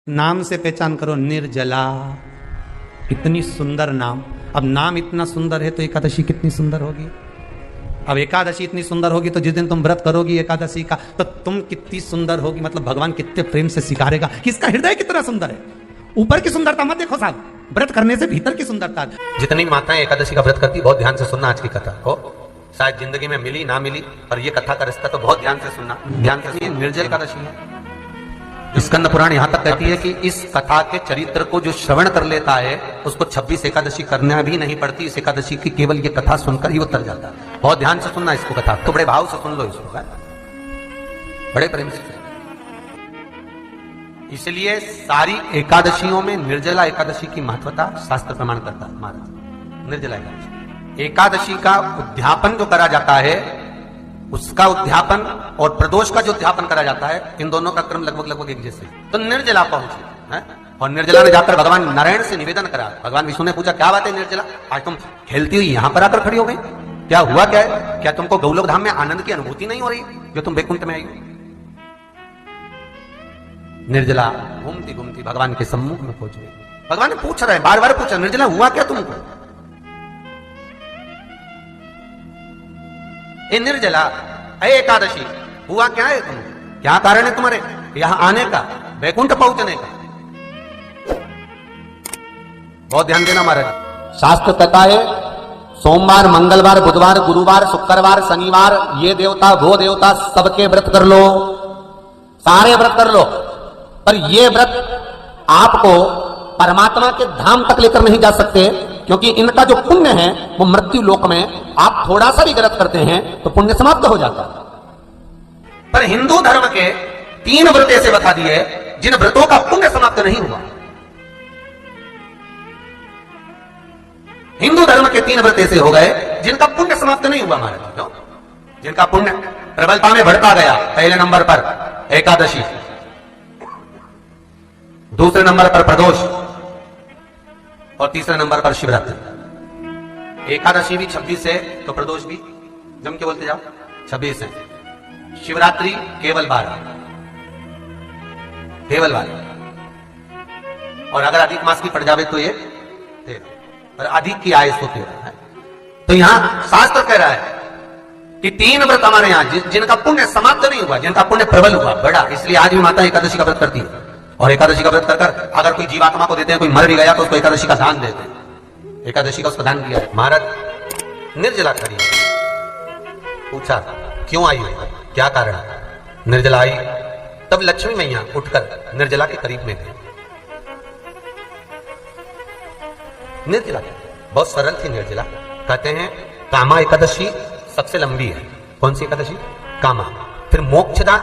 नाम से पहचान करो, निर्जला। कितनी सुंदर नाम। अब नाम इतना सुंदर है तो एकादशी कितनी सुंदर होगी। अब एकादशी इतनी सुंदर होगी तो जिस दिन तुम व्रत करोगी एकादशी का तो तुम कितनी सुंदर होगी। मतलब भगवान कितने प्रेम से सिखारेगा कि इसका हृदय कितना सुंदर है। ऊपर की सुंदरता मत देखो साहब, व्रत करने से भीतर की सुंदरता। जितनी माताएं एकादशी का व्रत करती, बहुत ध्यान से सुनना आज की कथा को। शायद जिंदगी में मिली ना मिली, पर ये कथा का रिश्ता तो बहुत ध्यान से सुनना। ध्यान से, निर्जल एकादशी है। स्कंद पुराण यहाँ तक कहती है कि इस कथा के चरित्र को जो श्रवण कर लेता है उसको 26 एकादशी करना भी नहीं पड़ती। इस एकादशी की केवल ये कथा सुनकर ही वो तर जाता है। बहुत ध्यान से सुनना इसको, कथा तो बड़े भाव से सुन लो इसको, बड़े प्रेम से। इसलिए सारी एकादशियों में निर्जला एकादशी की महत्वता शास्त्र प्रमाण करता है। महाराज, निर्जला एकादशी का उद्यापन जो करा जाता है, उसका उद्यापन और प्रदोष का जो उद्यापन करा जाता है, इन दोनों का क्रम लगभग एक जैसे। तो निर्जला पहुंची है और निर्जला ने जाकर भगवान नारायण से निवेदन करा। भगवान विष्णु ने पूछा, क्या बात है निर्जला, आज तुम खेलती हुई यहां पर आकर खड़ी हो गई, क्या हुआ, क्या है? क्या तुमको गौलोक धाम में आनंद की अनुभूति नहीं हो रही जो तुम वैकुंठ में आई हो? निर्जला घूमती घूमती भगवान के सम्मुख में पहुंच गई। भगवान ने पूछ रहे, बार बार पूछा, निर्जला हुआ क्या तुमको? निर्जला, एकादशी हुआ क्या है तुम? क्या कारण है तुम्हारे यहां आने का, वैकुंठ पहुंचने का? बहुत ध्यान देना महाराज। शास्त्र कहता है सोमवार, मंगलवार, बुधवार, गुरुवार, शुक्रवार, शनिवार, ये देवता वो देवता सबके व्रत कर लो, सारे व्रत कर लो, पर ये व्रत आपको परमात्मा के धाम तक लेकर नहीं जा सकते, क्योंकि इनका जो पुण्य है वो मृत्यु लोक में आप थोड़ा सा भी गलत करते हैं तो पुण्य समाप्त हो जाता है। पर हिंदू धर्म के 3 व्रत ऐसे बता दिए जिन व्रतों का पुण्य समाप्त नहीं हुआ। हिंदू धर्म के 3 व्रत ऐसे हो गए जिनका पुण्य समाप्त नहीं हुआ महाराज, जिनका पुण्य प्रबलता में बढ़ता गया। पहले नंबर पर एकादशी, दूसरे नंबर पर प्रदोष और तीसरे नंबर पर शिवरात्रि। एकादशी भी 26 है तो प्रदोष भी जम के बोलते जाओ 26 है। शिवरात्रि केवल 12, केवल 12। और अगर अधिक मास की पड़ जावे तो ये 13, और अधिक की आयु तो 13 है। तो यहां शास्त्र कह रहा है कि 3 व्रत हमारे यहां जिनका पुण्य समाप्त नहीं हुआ, जिनका पुण्य प्रबल हुआ, बड़ा। इसलिए आज भी माता एकादशी का व्रत करती है। और एकादशी का व्रत कर अगर कोई जीवात्मा को देते हैं, कोई मर भी गया तो उसको एकादशी का दान देते हैं। एकादशी का उसका दान किया। महाराज निर्जला खड़ी, पूछा क्यों आई हो, क्या कारण? निर्जला आई, तब लक्ष्मी मैया उठकर निर्जला के करीब में गई। निर्जला बहुत सरल थी निर्जला। कहते हैं कामा एकादशी सबसे लंबी है। कौन सी एकादशी? कामा। फिर मोक्षदा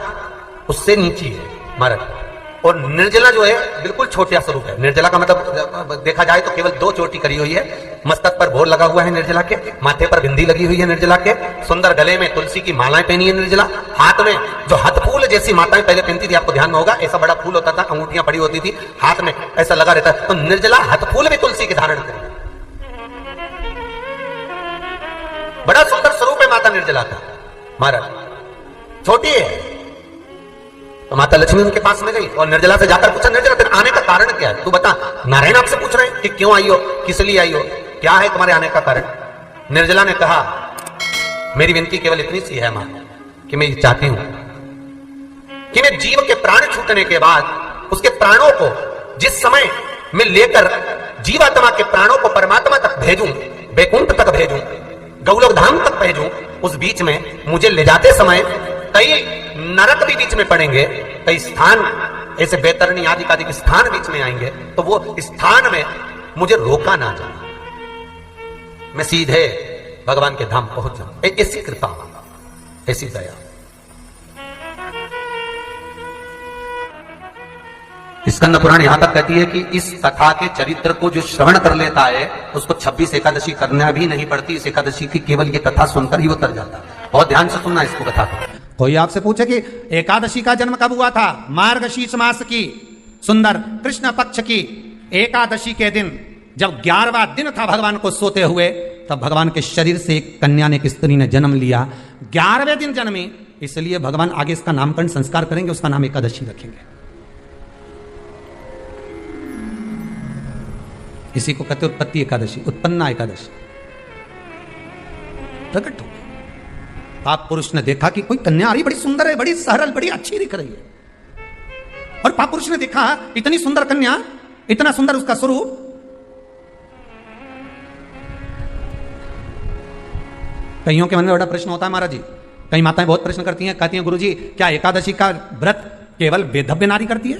उससे नीची है महाराज। और निर्जला जो है बिल्कुल छोटा स्वरूप है। निर्जला का मतलब देखा जाए तो केवल 2 चोटी करी हुई है। मस्तक पर भोर लगा हुआ है निर्जला के, माथे पर बिंदी लगी हुई है निर्जला के, सुंदर गले में तुलसी की मालाएं पहनी है निर्जला। हाथ में जो हाथ फूल जैसी माताएं पहले पहनती थी, आपको ध्यान में होगा, ऐसा बड़ा फूल होता था, अंगूठियां पड़ी होती थी, हाथ में ऐसा लगा रहता है। तो निर्जला हाथ फूल भी तुलसी के धारण करी। बड़ा सुंदर स्वरूप है माता निर्जला का महाराज। छोटी है तो माता लक्ष्मी उनके पास में गई और निर्जला से जाकर पूछा, निर्जला तेरे आने का कारण क्या है, तू बता। नारायण आपसे पूछ रहे हैं कि क्यों आई हो, किस लिए आई हो, क्या है तुम्हारे आने का कारण? निर्जला ने कहा, मेरी विनती केवल इतनी सी है मां कि मैं ये चाहती हूं कि मैं जीव के प्राण छूटने के बाद उसके प्राणों को जिस समय मैं लेकर जीवात्मा के प्राणों को परमात्मा तक भेजूं, वैकुंठ तक भेजूं, गौलोक धाम तक भेजूं, उस बीच में मुझे ले जाते समय कई नरक भी बीच में पड़ेंगे, कई स्थान ऐसे बेतरनी आदि का स्थान बीच में आएंगे, तो वो स्थान में मुझे रोका ना जाए, मैं सीधे भगवान के धाम पहुंच जाऊं। ऐसी कृपा, ऐसी दया। स्कंद पुराण यहां तक कहती है कि इस कथा के चरित्र को जो श्रवण कर लेता है उसको 26 एकादशी करना भी नहीं पड़ती। इस एकादशी की केवल ये कथा सुनकर ही वो तर जाता है। बहुत ध्यान से सुनना इसको कथा को। कोई आपसे पूछे कि एकादशी का जन्म कब हुआ था? मार्गशीर्ष मास की सुंदर कृष्ण पक्ष की एकादशी के दिन, जब 11वां दिन था भगवान को सोते हुए, तब भगवान के शरीर से एक कन्या ने, एक स्त्री ने जन्म लिया। 11वें दिन जन्मी, इसलिए भगवान आगे इसका नामकरण संस्कार करेंगे, उसका नाम एकादशी रखेंगे। इसी को कहते उत्पत्ति एकादशी, उत्पन्ना एकादशी। प्रकट हो गई। पाप पुरुष ने देखा कि कोई कन्या आ रही, बड़ी सुंदर है, बड़ी सरल, बड़ी अच्छी दिख रही है। और पाप पुरुष ने देखा इतनी सुंदर कन्या, इतना सुंदर उसका स्वरूप। कईयों के मन में बड़ा प्रश्न होता है महाराज जी, कई माताएं बहुत प्रश्न करती हैं, कहती हैं गुरुजी क्या एकादशी का व्रत केवल वेदव्य नारी करती है?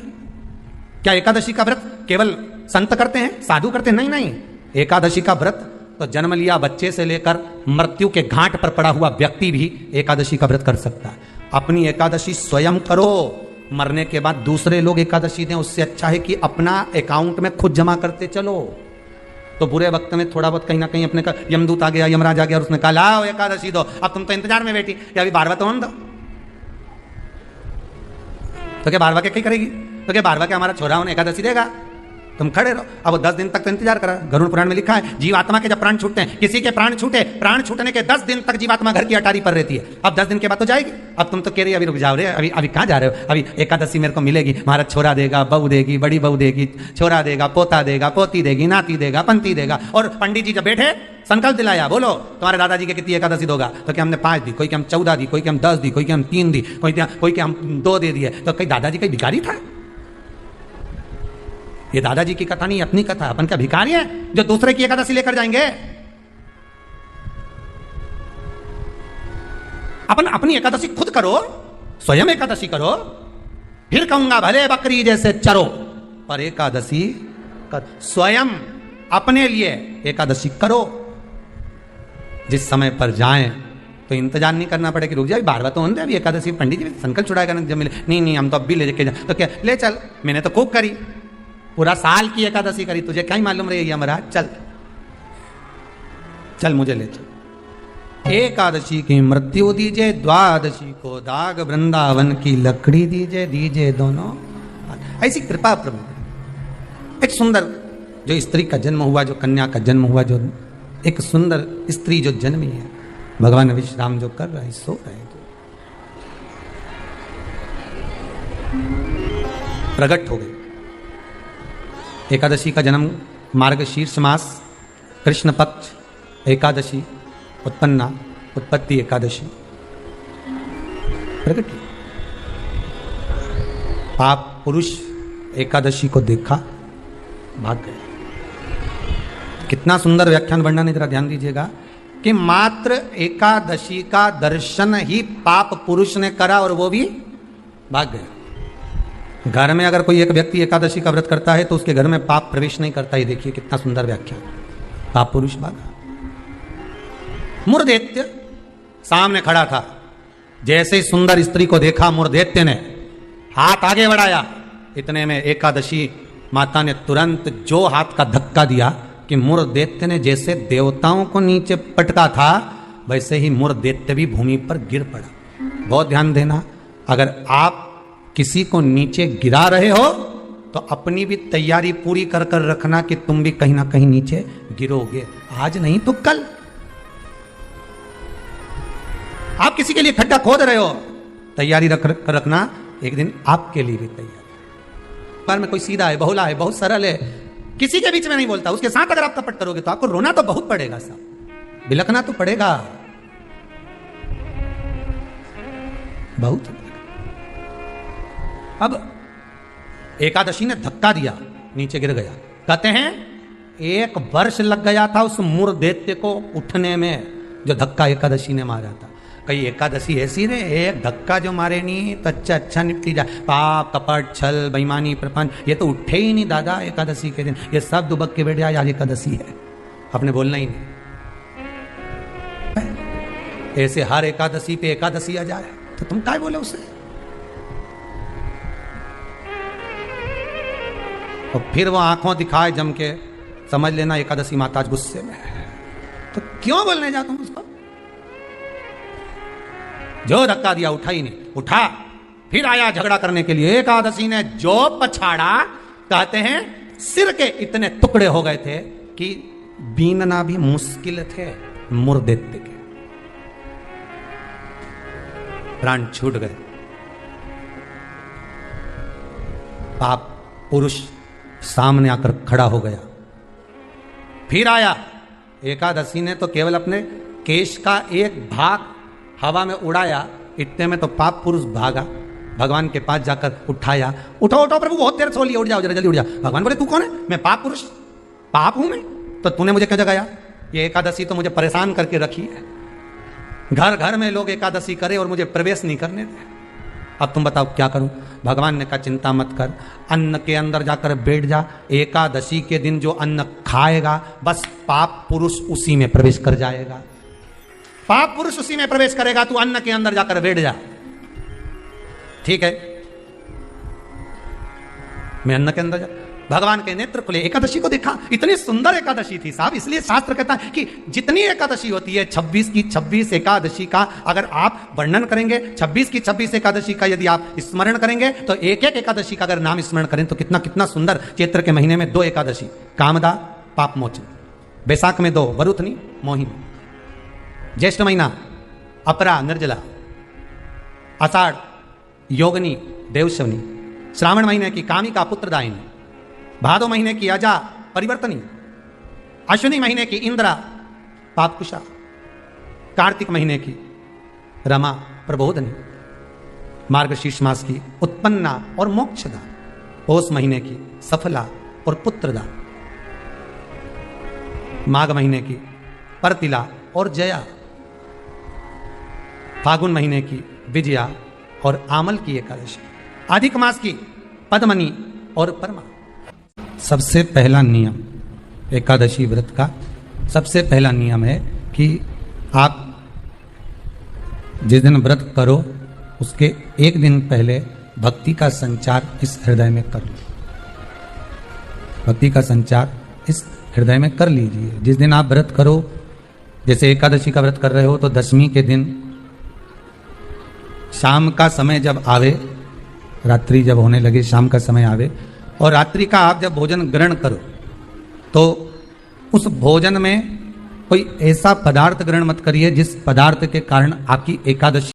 क्या एकादशी का व्रत केवल संत करते हैं, साधु करते हैं? नहीं नहीं, एकादशी का व्रत तो जन्म लिया बच्चे से लेकर मृत्यु के घाट पर पड़ा हुआ व्यक्ति भी एकादशी का व्रत कर सकता है। अपनी एकादशी स्वयं करो, मरने के बाद दूसरे लोग एकादशी दें, उससे अच्छा है कि अपना अकाउंट में खुद जमा करते चलो। तो बुरे वक्त में थोड़ा बहुत कहीं ना कहीं अपने का यमदूत आ गया, यमराज आ गया और उसने कहा लाओ एकादशी दो, अब तुम तो इंतजार में बैठी कि अभी बारवा तो हम दो। तो क्या बारवा के कहीं करेगी? तो क्या बारवा के हमारा छोरा उन्हें एकादशी देगा? तुम खड़े रहो। अब 10 दिन तक तो इंतजार करा। गरुड़ पुराण में लिखा है जीवात्मा के जब प्राण छूटते हैं, किसी के प्राण छूटे, प्राण छूटने के 10 दिन तक जीवात्मा घर की अटारी पर रहती है। अब 10 दिन के बाद तो जाएगी। अब तुम तो कह रही अभी रुक जाओ रे, अभी कहाँ जा रहे हो? अभी एकादशी मेरे को मिलेगी, हमारा छोरा देगा, बहू देगी, बड़ी बहू देगी, छोरा देगा, पोता देगा, पोती देगी, नाती देगा, पंती देगा। और पंडित जी जब बैठे संकल्प दिलाया, बोलो तुम्हारे दादाजी के कितनी एकादशी दोगा? तो क्या हमने 5 दी, कोई क्या हम 14 दी, कोई क्या हम 10 दी, कोई क्या हम 3 दी, कोई क्या हम 2 दे दिए। तो कहीं दादाजी कहीं भिखारी था? ये दादाजी की कथा नहीं, अपनी कथा। अपन क्या भिखारी है जो दूसरे की एकादशी लेकर जाएंगे? अपन अपनी एकादशी खुद करो, स्वयं एकादशी करो, फिर कहूंगा भले बकरी जैसे चरो, पर एकादशी कर स्वयं अपने लिए एकादशी करो। जिस समय पर जाएं तो इंतजार नहीं करना पड़े कि रुक जाए, बार बार तो अभी एकादशी पंडित जी संकल्प छुड़ाएगा ना, जब मिले नहीं हम तो अब भी ले जाके जाए। तो क्या ले चल, मैंने तो खूब करी, पूरा साल की एकादशी करी, तुझे क्या ही मालूम रहेगी महाराज? चल चल मुझे ले चल। एकादशी की मृत्यु दीजिए, द्वादशी को दाग वृंदावन की लकड़ी दीजिए दोनों। ऐसी कृपा प्रभु। एक सुंदर जो स्त्री का जन्म हुआ, जो कन्या का जन्म हुआ, जो एक सुंदर स्त्री जो जन्मी है, भगवान विश्राम जो कर रहे हैं, सो रहे हैं, प्रकट हो गई। एकादशी का जन्म मार्गशीर्ष मास कृष्ण पक्ष एकादशी, उत्पन्ना उत्पत्ति एकादशी प्रकट। पाप पुरुष एकादशी को देखा, भाग गए। कितना सुंदर व्याख्यान वर्णन है, जरा ध्यान दीजिएगा कि मात्र एकादशी का दर्शन ही पाप पुरुष ने करा और वो भी भाग गया। घर में अगर कोई एक व्यक्ति एकादशी का व्रत करता है तो उसके घर में पाप प्रवेश नहीं करता। ही देखिए कितना सुंदर व्याख्यान। पाप पुरुष भागा। मुरदैत्य सामने खड़ा था। जैसे ही सुंदर स्त्री को देखा, मुरदैत्य ने हाथ आगे बढ़ाया। इतने में एकादशी माता ने तुरंत जो हाथ का धक्का दिया कि मुरदैत्य ने जैसे देवताओं को नीचे पटका था, वैसे ही मुरदैत्य भी भूमि पर गिर पड़ा। बहुत ध्यान देना, अगर आप किसी को नीचे गिरा रहे हो तो अपनी भी तैयारी पूरी कर कर रखना कि तुम भी कहीं ना कहीं नीचे गिरोगे, आज नहीं तो कल। आप किसी के लिए खड्डा खोद रहे हो, तैयारी कर रखना, एक दिन आपके लिए भी तैयारी। पर में कोई सीधा है, बहुला है, बहुत सरल है, किसी के बीच में नहीं बोलता, उसके साथ अगर आप कपट करोगे तो आपको रोना तो बहुत पड़ेगा, साहब बिलखना तो पड़ेगा बहुत। अब एकादशी ने धक्का दिया, नीचे गिर गया। कहते हैं 1 वर्ष लग गया था उस मुरदैत्य को उठने में, जो धक्का एकादशी ने मारा था। कई एकादशी ऐसी रे, एक धक्का जो मारे नहीं तो अच्छा निपटी जाए। पाप कपट छल बेईमानी प्रपंच, ये तो उठे ही नहीं दादा एकादशी के दिन। ये सब दुबक के बैठ जाए, आज एकादशी है, आपने बोलना ही नहीं। ऐसे हर एकादशी पे एकादशी आ जाए तो तुम क्या बोले उसे? और फिर वो आंखों दिखाए जम के, समझ लेना एकादशी माता गुस्से में है। तो क्यों बोलने जाता हूं उसको? जो धक्का दिया उठा ही नहीं, उठा फिर आया झगड़ा करने के लिए। एकादशी ने जो पछाड़ा, कहते हैं सिर के इतने टुकड़े हो गए थे कि बीनना भी मुश्किल थे मुरदैत्य के। प्राण छूट गए। पाप पुरुष सामने आकर खड़ा हो गया। फिर आया एकादशी ने तो केवल अपने केश का एक भाग हवा में उड़ाया, इतने में तो पाप पुरुष भागा, भगवान के पास जाकर उठाया, उठो उठो प्रभु बहुत देर सो लिया, उठ जाओ जरा जल्दी उठ जाओ। भगवान बोले तू कौन है? मैं पाप पुरुष, पाप हूं मैं, तो तूने मुझे क्यों जगाया? ये एकादशी तो मुझे परेशान करके रखी है, घर घर में लोग एकादशी करे और मुझे प्रवेश नहीं करने दे। अब तुम बताओ क्या करूं? भगवान ने कहा चिंता मत कर, अन्न के अंदर जाकर बैठ जा, एकादशी के दिन जो अन्न खाएगा बस पाप पुरुष उसी में प्रवेश कर जाएगा, पाप पुरुष उसी में प्रवेश करेगा, तू अन्न के अंदर जाकर बैठ जा। ठीक है, मैं अन्न के अंदर जा, भगवान के नेत्र खुले, एकादशी को देखा, इतनी सुंदर एकादशी थी साहब। इसलिए शास्त्र कहता है कि जितनी एकादशी होती है 26 की 26 एकादशी का अगर आप वर्णन करेंगे, 26 की 26 एकादशी का यदि आप स्मरण करेंगे, तो एक एक एकादशी का अगर नाम स्मरण करें तो कितना कितना सुंदर। चैत्र के महीने में 2 एकादशी, कामदा पाप मोचन, बैसाख में 2 वरुथनी मोहिनी, ज्येष्ठ महीना अपरा निर्जला, आषाढ़ योगनी देवशवनी, श्रावण महीने की कामिका पुत्रदायिनी, भादो महीने की अजा परिवर्तनी, अश्विनी महीने की इंद्रा पापकुशा, कार्तिक महीने की रमा प्रबोधनी, मार्गशीर्ष मास की उत्पन्ना और मोक्षदा, पौष महीने की सफला और पुत्रदा, माघ महीने की परतिला और जया, फागुन महीने की विजया और आमल की एकादशी, अधिक मास की पद्मनी और परमा। सबसे पहला नियम एकादशी व्रत का, सबसे पहला नियम है कि आप जिस दिन व्रत करो उसके एक दिन पहले भक्ति का संचार इस हृदय में कर लो, भक्ति का संचार इस हृदय में कर लीजिए। जिस दिन आप व्रत करो, जैसे एकादशी का व्रत कर रहे हो तो दशमी के दिन शाम का समय जब आवे, रात्रि जब होने लगे, शाम का समय आवे और रात्रि का आप जब भोजन ग्रहण करो तो उस भोजन में कोई ऐसा पदार्थ ग्रहण मत करिए जिस पदार्थ के कारण आपकी एकादशी